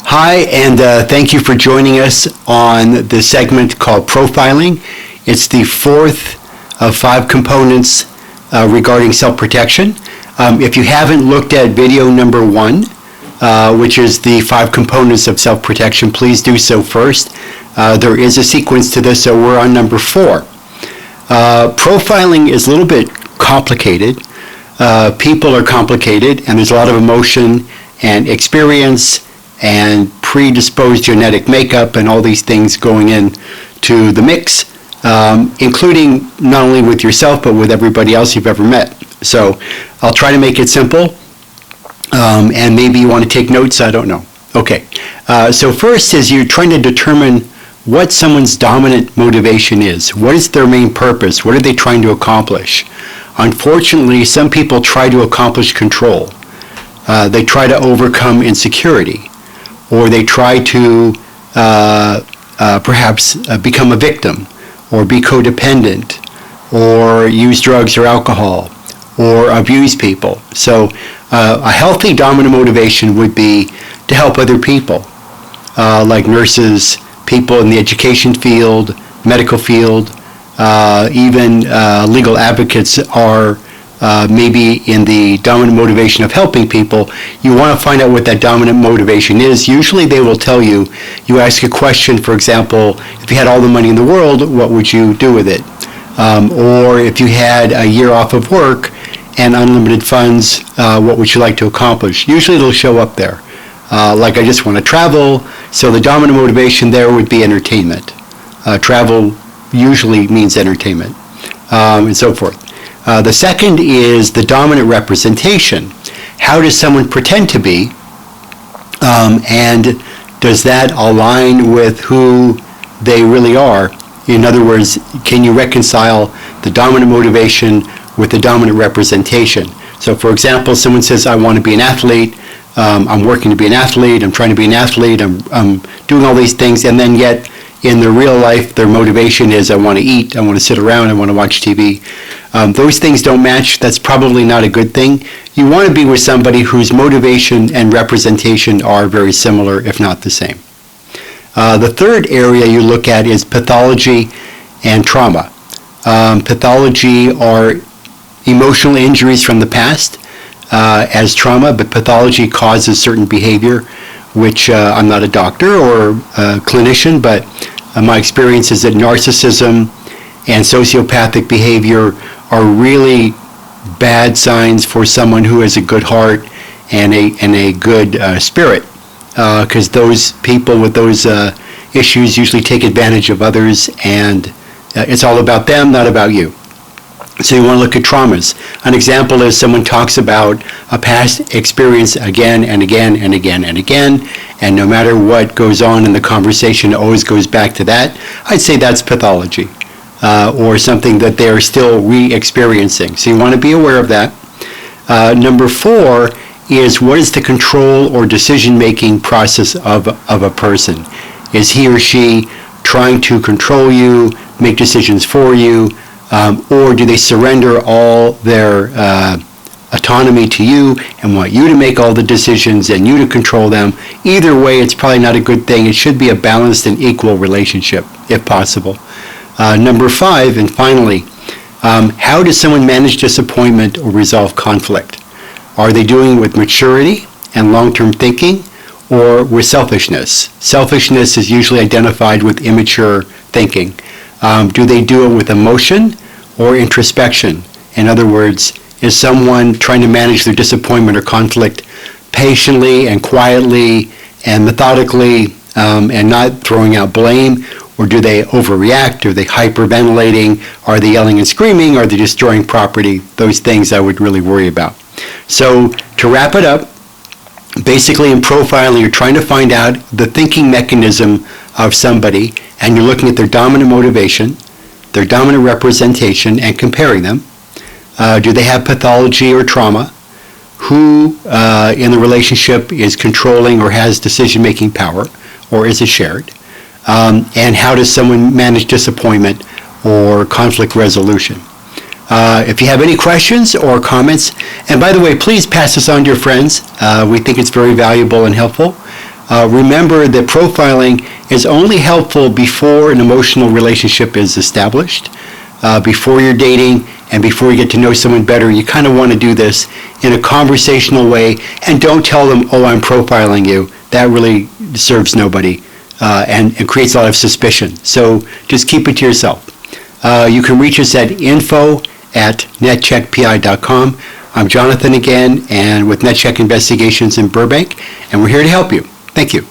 Hi, and thank you for joining us on the segment called Profiling. It's the fourth of 5 components regarding self-protection. If you haven't looked at video number 1, which is the 5 components of self-protection, please do so first. There is a sequence to this, so we're on number 4. Profiling is a little bit complicated. People are complicated, and there's a lot of emotion and experience and predisposed genetic makeup and all these things going in to the mix, including not only with yourself but with everybody else you've ever met. So I'll try to make it simple, and maybe you want to take notes, I don't know. Okay, so first is you're trying to determine what someone's dominant motivation is. What is their main purpose? What are they trying to accomplish? Unfortunately, some people try to accomplish control. They try to overcome insecurity, or they try to perhaps become a victim, or be codependent, or use drugs or alcohol, or abuse people. So a healthy dominant motivation would be to help other people, like nurses, people in the education field, medical field, even legal advocates are maybe in the dominant motivation of helping people. You want to find out what that dominant motivation is. Usually they will tell you, you ask a question, for example, if you had all the money in the world, what would you do with it? Or if you had a year off of work and unlimited funds, what would you like to accomplish? Usually it'll show up there. Like I just want to travel, so the dominant motivation there would be entertainment. Travel usually means entertainment, and so forth. The second is the dominant representation. How does someone pretend to be, and does that align with who they really are? In other words, can you reconcile the dominant motivation with the dominant representation? So for example, someone says, I want to be an athlete, I'm working to be an athlete, I'm trying to be an athlete, I'm doing all these things, and then yet in their real life, their motivation is I want to eat, I want to sit around, I want to watch TV. Those things don't match. That's probably not a good thing. You want to be with somebody whose motivation and representation are very similar, if not the same. The third area you look at is pathology and trauma. Pathology are emotional injuries from the past as trauma, but pathology causes certain behavior, which I'm not a doctor or a clinician, but my experience is that narcissism and sociopathic behavior are really bad signs for someone who has a good heart and a good spirit, because those people with those issues usually take advantage of others, and it's all about them, not about you. So you want to look at traumas. An example is someone talks about a past experience again and again and again and again, and no matter what goes on in the conversation, it always goes back to that. I'd say that's pathology, or something that they are still re-experiencing. So you want to be aware of that. Number 4 is, what is the control or decision-making process of a person? Is he or she trying to control you, make decisions for you, or do they surrender all their autonomy to you and want you to make all the decisions and you to control them? Either way, it's probably not a good thing. It should be a balanced and equal relationship, if possible. Number 5, and finally, how does someone manage disappointment or resolve conflict? Are they doing it with maturity and long-term thinking, or with selfishness? Selfishness is usually identified with immature thinking. Do they do it with emotion or introspection? In other words, is someone trying to manage their disappointment or conflict patiently and quietly and methodically, and not throwing out blame? Or do they overreact? Are they hyperventilating? Are they yelling and screaming? Are they destroying property? Those things I would really worry about. So to wrap it up, basically in profiling, you're trying to find out the thinking mechanism of somebody, and you're looking at their dominant motivation, their dominant representation, and comparing them. Do they have pathology or trauma? Who in the relationship is controlling or has decision-making power, or is it shared? And how does someone manage disappointment or conflict resolution? If you have any questions or comments, and by the way, please pass this on to your friends. We think it's very valuable and helpful. Remember that profiling is only helpful before an emotional relationship is established. Before you're dating and before you get to know someone better, you kind of want to do this in a conversational way, and don't tell them, oh, I'm profiling you. That really serves nobody and creates a lot of suspicion. So just keep it to yourself. You can reach us at info@netcheckpi.com. I'm Jonathan again, and with NetCheck Investigations in Burbank, and we're here to help you. Thank you.